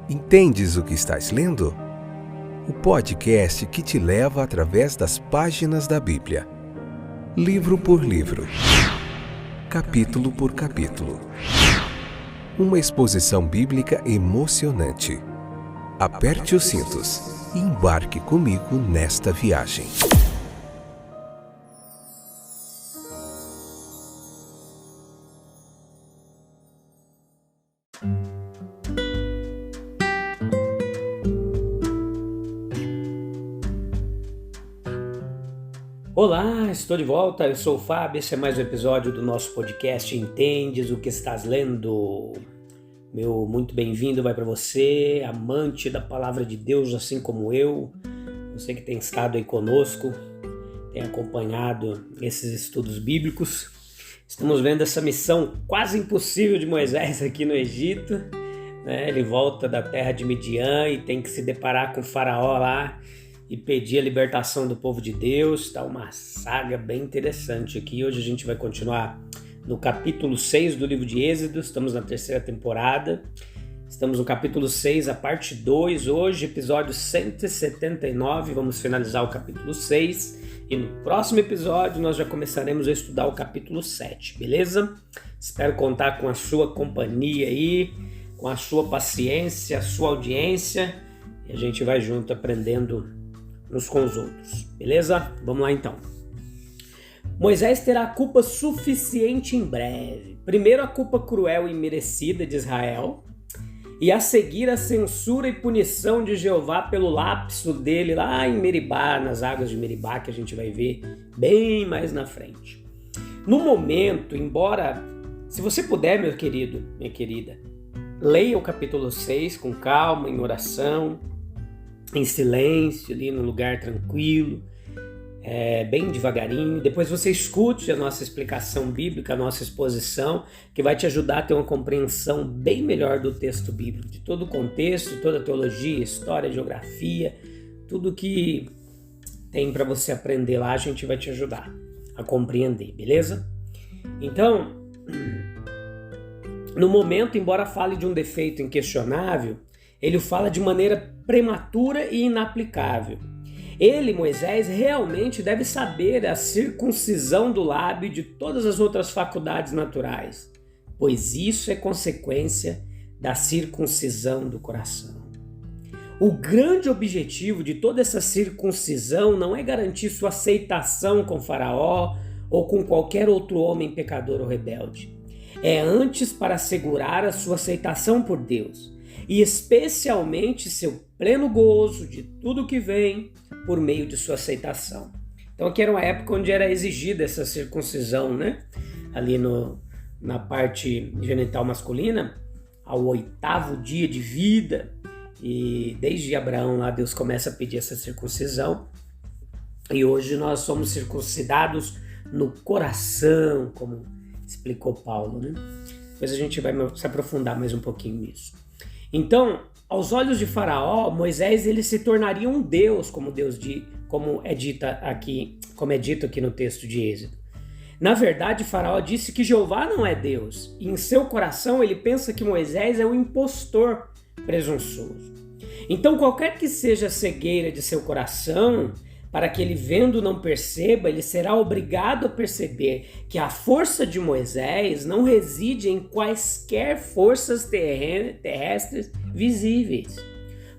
Entendes o que estás lendo? O podcast que te leva através das páginas da Bíblia. Livro por livro. Capítulo por capítulo. Uma exposição bíblica emocionante. Aperte os cintos e embarque comigo nesta viagem. Olá, estou de volta, eu sou o Fábio, esse é mais um episódio do nosso podcast Entendes o que estás lendo? Meu muito bem-vindo vai para você, amante da palavra de Deus, assim como eu, você que tem estado aí conosco, tem acompanhado esses estudos bíblicos. Estamos vendo essa missão quase impossível de Moisés aqui no Egito, né? Ele volta da terra de Midian e tem que se deparar com o faraó lá e pedir a libertação do povo de Deus. Está uma saga bem interessante aqui. Hoje a gente vai continuar no capítulo 6 do livro de Êxodo. Estamos na terceira temporada. Estamos no capítulo 6, a parte 2. Hoje, episódio 179. Vamos finalizar o capítulo 6. E no próximo episódio nós já começaremos a estudar o capítulo 7, beleza? Espero contar com a sua companhia aí, com a sua paciência, a sua audiência. E a gente vai junto aprendendo uns com os outros, beleza? Vamos lá então. Moisés terá a culpa suficiente em breve. Primeiro a culpa cruel e imerecida de Israel, e a seguir a censura e punição de Jeová pelo lapso dele lá em Meribá, nas águas de Meribá, que a gente vai ver bem mais na frente. No momento, embora, se você puder, meu querido, minha querida, leia o capítulo 6 com calma, em oração, em silêncio, ali no lugar tranquilo, bem devagarinho. Depois você escute a nossa explicação bíblica, a nossa exposição, que vai te ajudar a ter uma compreensão bem melhor do texto bíblico, de todo o contexto, toda a teologia, história, geografia, tudo que tem para você aprender lá, a gente vai te ajudar a compreender, beleza? Então, no momento, embora fale de um defeito inquestionável, ele o fala de maneira prematura e inaplicável. Ele, Moisés, realmente deve saber a circuncisão do lábio e de todas as outras faculdades naturais, pois isso é consequência da circuncisão do coração. O grande objetivo de toda essa circuncisão não é garantir sua aceitação com Faraó ou com qualquer outro homem pecador ou rebelde. É antes para assegurar a sua aceitação por Deus, e especialmente seu pleno gozo de tudo que vem por meio de sua aceitação. Então aqui era uma época onde era exigida essa circuncisão, né? Ali na parte genital masculina, ao 8º dia de vida, e desde Abraão lá Deus começa a pedir essa circuncisão, e hoje nós somos circuncidados no coração, como explicou Paulo, né? Depois a gente vai se aprofundar mais um pouquinho nisso. Então, aos olhos de Faraó, Moisés ele se tornaria um Deus, como é dito aqui no texto de Êxodo. Na verdade, Faraó disse que Jeová não é Deus, e em seu coração ele pensa que Moisés é um impostor presunçoso. Então, qualquer que seja a cegueira de seu coração, para que ele vendo não perceba, ele será obrigado a perceber que a força de Moisés não reside em quaisquer forças terrestres visíveis.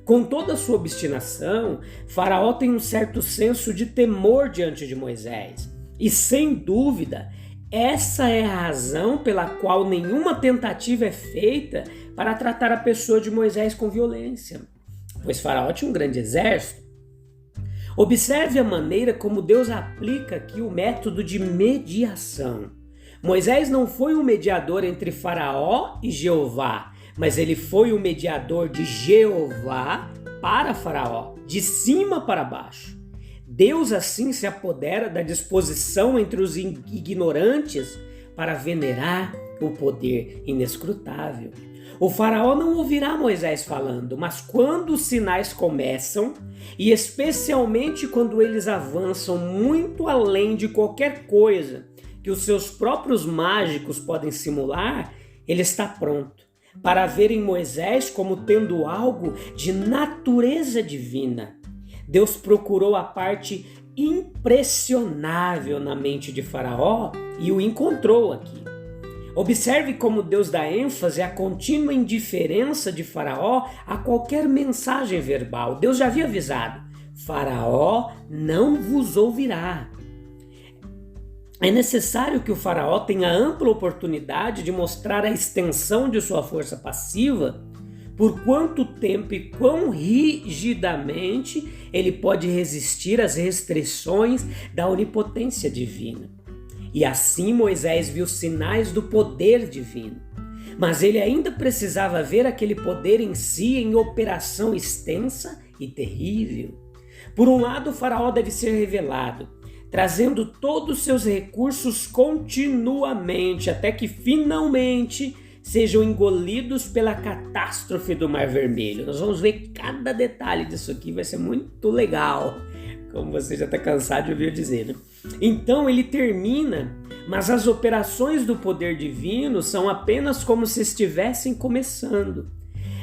Com toda a sua obstinação, Faraó tem um certo senso de temor diante de Moisés. E sem dúvida, essa é a razão pela qual nenhuma tentativa é feita para tratar a pessoa de Moisés com violência. Pois Faraó tinha um grande exército. Observe a maneira como Deus aplica aqui o método de mediação. Moisés não foi um mediador entre Faraó e Jeová, mas ele foi o mediador de Jeová para Faraó, de cima para baixo. Deus assim se apodera da disposição entre os ignorantes para venerar o poder inescrutável. O faraó não ouvirá Moisés falando, mas quando os sinais começam, e especialmente quando eles avançam muito além de qualquer coisa que os seus próprios mágicos podem simular, ele está pronto para verem Moisés como tendo algo de natureza divina. Deus procurou a parte impressionável na mente de Faraó e o encontrou aqui. Observe como Deus dá ênfase à contínua indiferença de Faraó a qualquer mensagem verbal. Deus já havia avisado: Faraó não vos ouvirá. É necessário que o Faraó tenha ampla oportunidade de mostrar a extensão de sua força passiva, por quanto tempo e quão rigidamente ele pode resistir às restrições da onipotência divina. E assim Moisés viu sinais do poder divino. Mas ele ainda precisava ver aquele poder em si em operação extensa e terrível. Por um lado, o Faraó deve ser revelado, trazendo todos os seus recursos continuamente, até que finalmente sejam engolidos pela catástrofe do Mar Vermelho. Nós vamos ver cada detalhe disso aqui, vai ser muito legal, como você já está cansado de ouvir eu dizer, né? Então ele termina, mas as operações do poder divino são apenas como se estivessem começando.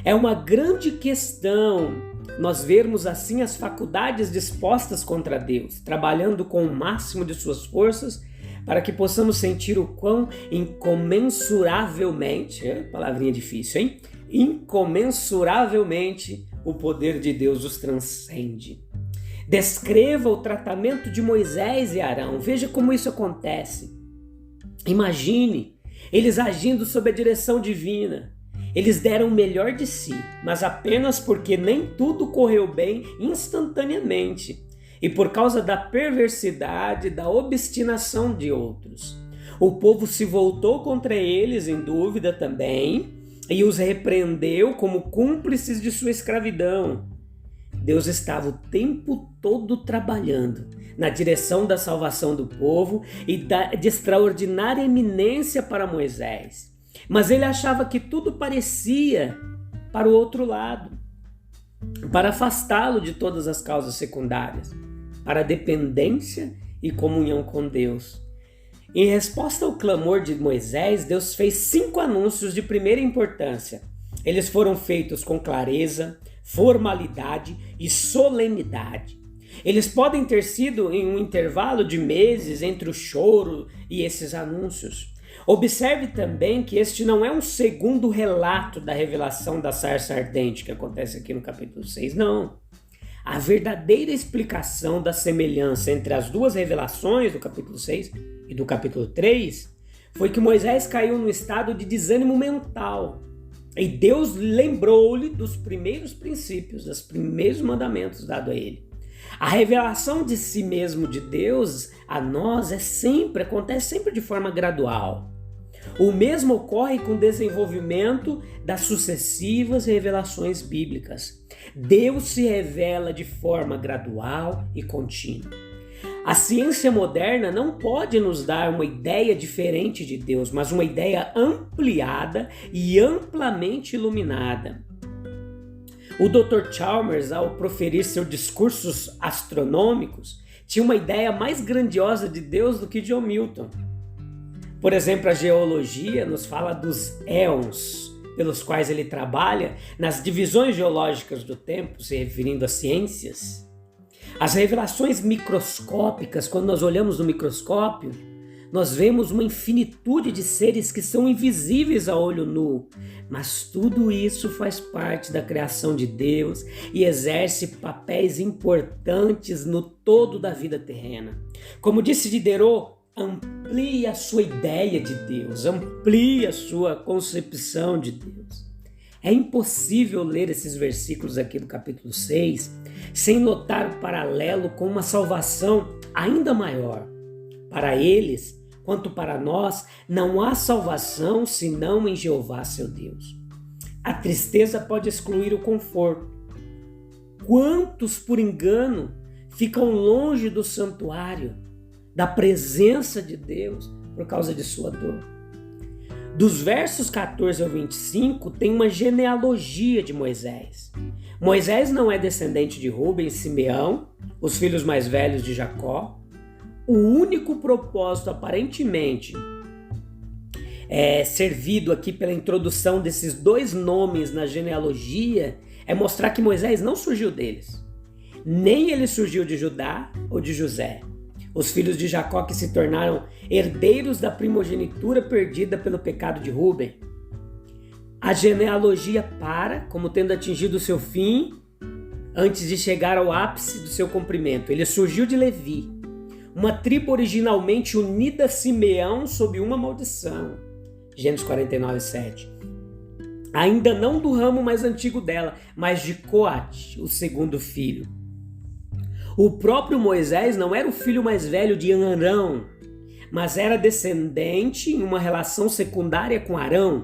É uma grande questão nós vermos assim as faculdades dispostas contra Deus, trabalhando com o máximo de suas forças para que possamos sentir o quão incomensuravelmente, palavrinha difícil, hein? Incomensuravelmente o poder de Deus os transcende. Descreva o tratamento de Moisés e Arão. Veja como isso acontece. Imagine eles agindo sob a direção divina. Eles deram o melhor de si, mas apenas porque nem tudo correu bem instantaneamente e por causa da perversidade, da obstinação de outros. O povo se voltou contra eles em dúvida também e os repreendeu como cúmplices de sua escravidão. Deus estava o tempo todo trabalhando na direção da salvação do povo e de extraordinária eminência para Moisés. Mas ele achava que tudo parecia para o outro lado, para afastá-lo de todas as causas secundárias, para a dependência e comunhão com Deus. Em resposta ao clamor de Moisés, Deus fez 5 anúncios de primeira importância. Eles foram feitos com clareza, formalidade e solenidade. Eles podem ter sido em um intervalo de meses entre o choro e esses anúncios. Observe também que este não é um segundo relato da revelação da sarça ardente que acontece aqui no capítulo 6, não. A verdadeira explicação da semelhança entre as duas revelações do capítulo 6 e do capítulo 3 foi que Moisés caiu num estado de desânimo mental. E Deus lembrou-lhe dos primeiros princípios, dos primeiros mandamentos dados a ele. A revelação de si mesmo de Deus a nós acontece sempre de forma gradual. O mesmo ocorre com o desenvolvimento das sucessivas revelações bíblicas. Deus se revela de forma gradual e contínua. A ciência moderna não pode nos dar uma ideia diferente de Deus, mas uma ideia ampliada e amplamente iluminada. O Dr. Chalmers, ao proferir seus discursos astronômicos, tinha uma ideia mais grandiosa de Deus do que John Milton. Por exemplo, a geologia nos fala dos éons, pelos quais ele trabalha nas divisões geológicas do tempo, se referindo às ciências. As revelações microscópicas, quando nós olhamos no microscópio, nós vemos uma infinitude de seres que são invisíveis a olho nu, mas tudo isso faz parte da criação de Deus e exerce papéis importantes no todo da vida terrena. Como disse Diderot, amplie a sua ideia de Deus, amplie a sua concepção de Deus. É impossível ler esses versículos aqui do capítulo 6 sem notar o paralelo com uma salvação ainda maior. Para eles, quanto para nós, não há salvação senão em Jeová, seu Deus. A tristeza pode excluir o conforto. Quantos, por engano, ficam longe do santuário, da presença de Deus, por causa de sua dor? Dos versos 14 ao 25, tem uma genealogia de Moisés. Moisés não é descendente de Rubem e Simeão, os filhos mais velhos de Jacó. O único propósito, aparentemente, servido aqui pela introdução desses dois nomes na genealogia é mostrar que Moisés não surgiu deles. Nem ele surgiu de Judá ou de José, os filhos de Jacó que se tornaram herdeiros da primogenitura perdida pelo pecado de Rúben. A genealogia para, como tendo atingido o seu fim, antes de chegar ao ápice do seu comprimento. Ele surgiu de Levi, uma tribo originalmente unida a Simeão sob uma maldição. Gênesis 49:7. Ainda não do ramo mais antigo dela, mas de Coate, o segundo filho. O próprio Moisés não era o filho mais velho de Arão, mas era descendente em uma relação secundária com Arão,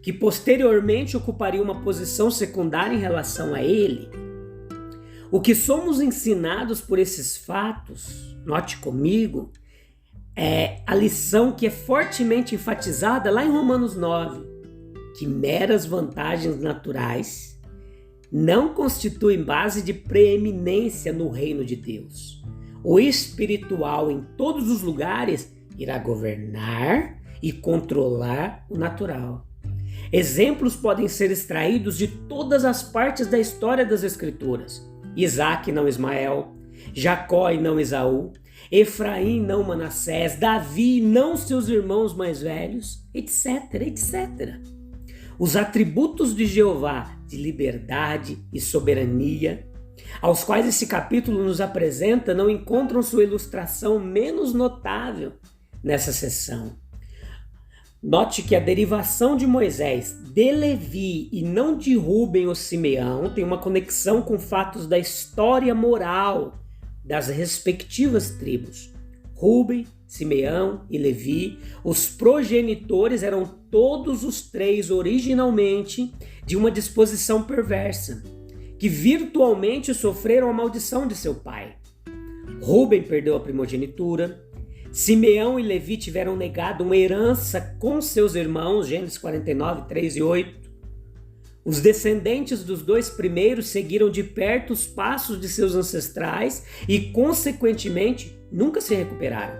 que posteriormente ocuparia uma posição secundária em relação a ele. O que somos ensinados por esses fatos, note comigo, é a lição que é fortemente enfatizada lá em Romanos 9, que meras vantagens naturais não constituem base de preeminência no reino de Deus. O espiritual em todos os lugares irá governar e controlar o natural. Exemplos podem ser extraídos de todas as partes da história das Escrituras. Isaac e não Ismael, Jacó e não Esaú, Efraim e não Manassés, Davi e não seus irmãos mais velhos, etc, etc. Os atributos de Jeová de liberdade e soberania, aos quais esse capítulo nos apresenta, não encontram sua ilustração menos notável nessa seção. Note que a derivação de Moisés de Levi e não de Rúben ou Simeão tem uma conexão com fatos da história moral das respectivas tribos. Rúben, Simeão e Levi, os progenitores eram todos os três originalmente de uma disposição perversa, que virtualmente sofreram a maldição de seu pai. Rúben perdeu a primogenitura, Simeão e Levi tiveram negado uma herança com seus irmãos, Gênesis 49, 3 e 8. Os descendentes dos dois primeiros seguiram de perto os passos de seus ancestrais e, consequentemente, nunca se recuperaram.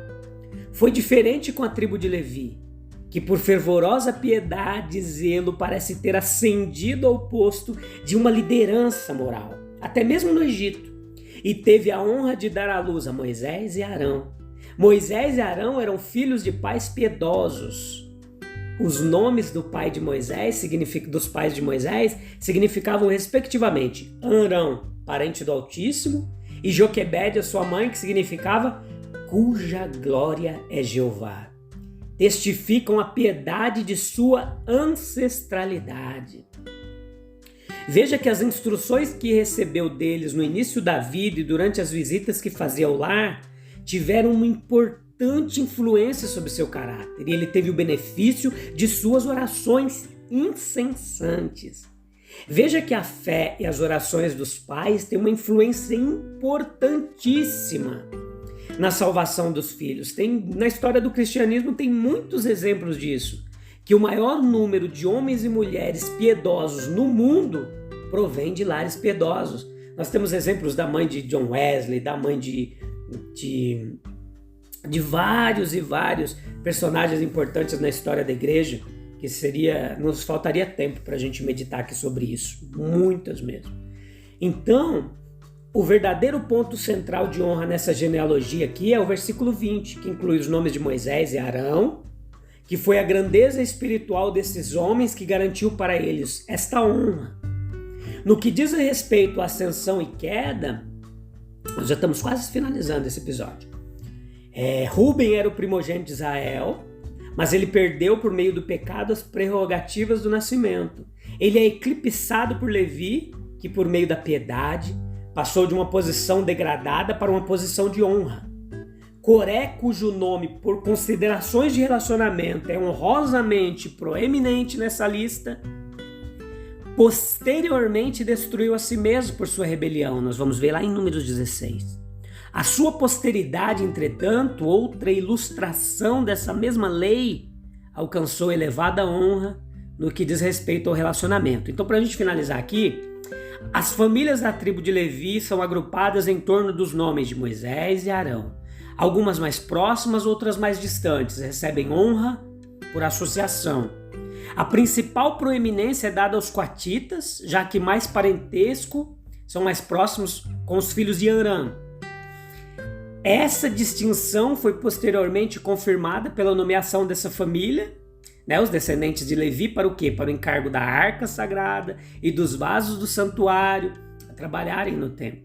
Foi diferente com a tribo de Levi, que por fervorosa piedade e zelo parece ter ascendido ao posto de uma liderança moral, até mesmo no Egito, e teve a honra de dar à luz a Moisés e Arão. Moisés e Arão eram filhos de pais piedosos. Os nomes do pai de Moisés, dos pais de Moisés, significavam respectivamente Arão, parente do Altíssimo, e Joquebede, a sua mãe, que significava cuja glória é Jeová. Testificam a piedade de sua ancestralidade. Veja que as instruções que recebeu deles no início da vida e durante as visitas que fazia ao lar tiveram uma importante influência sobre seu caráter, e ele teve o benefício de suas orações incessantes. Veja que a fé e as orações dos pais têm uma influência importantíssima na salvação dos filhos. Na história do cristianismo tem muitos exemplos disso, que o maior número de homens e mulheres piedosos no mundo provém de lares piedosos. Nós temos exemplos da mãe de John Wesley, da mãe de vários e vários personagens importantes na história da igreja, que nos faltaria tempo para a gente meditar aqui sobre isso, muitas mesmo. Então, o verdadeiro ponto central de honra nessa genealogia aqui é o versículo 20, que inclui os nomes de Moisés e Arão, que foi a grandeza espiritual desses homens que garantiu para eles esta honra. No que diz respeito à ascensão e queda, nós já estamos quase finalizando esse episódio. Rúben era o primogênito de Israel, mas ele perdeu por meio do pecado as prerrogativas do nascimento. Ele é eclipsado por Levi, que por meio da piedade passou de uma posição degradada para uma posição de honra. Coré, cujo nome, por considerações de relacionamento, é honrosamente proeminente nessa lista, posteriormente destruiu a si mesmo por sua rebelião. Nós vamos ver lá em Números 16. A sua posteridade, entretanto, outra ilustração dessa mesma lei, alcançou elevada honra no que diz respeito ao relacionamento. Então, para a gente finalizar aqui, as famílias da tribo de Levi são agrupadas em torno dos nomes de Moisés e Arão. Algumas mais próximas, outras mais distantes, recebem honra por associação. A principal proeminência é dada aos coatitas, já que mais parentesco são mais próximos com os filhos de Arã. Essa distinção foi posteriormente confirmada pela nomeação dessa família, os descendentes de Levi, para o quê? Para o encargo da arca sagrada e dos vasos do santuário, a trabalharem no templo.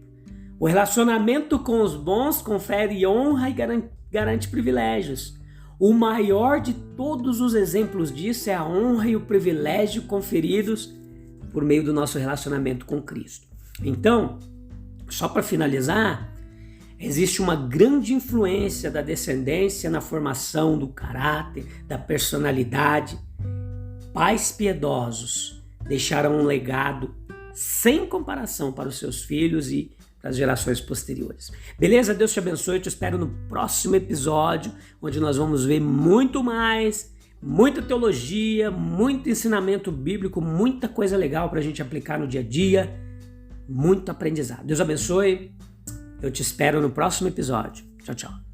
O relacionamento com os bons confere honra e garante privilégios. O maior de todos os exemplos disso é a honra e o privilégio conferidos por meio do nosso relacionamento com Cristo. Então, só para finalizar, existe uma grande influência da descendência na formação do caráter, da personalidade. Pais piedosos deixaram um legado sem comparação para os seus filhos e para as gerações posteriores. Beleza? Deus te abençoe. Eu te espero no próximo episódio, onde nós vamos ver muito mais, muita teologia, muito ensinamento bíblico, muita coisa legal para a gente aplicar no dia a dia, muito aprendizado. Deus abençoe. Eu te espero no próximo episódio. Tchau, tchau.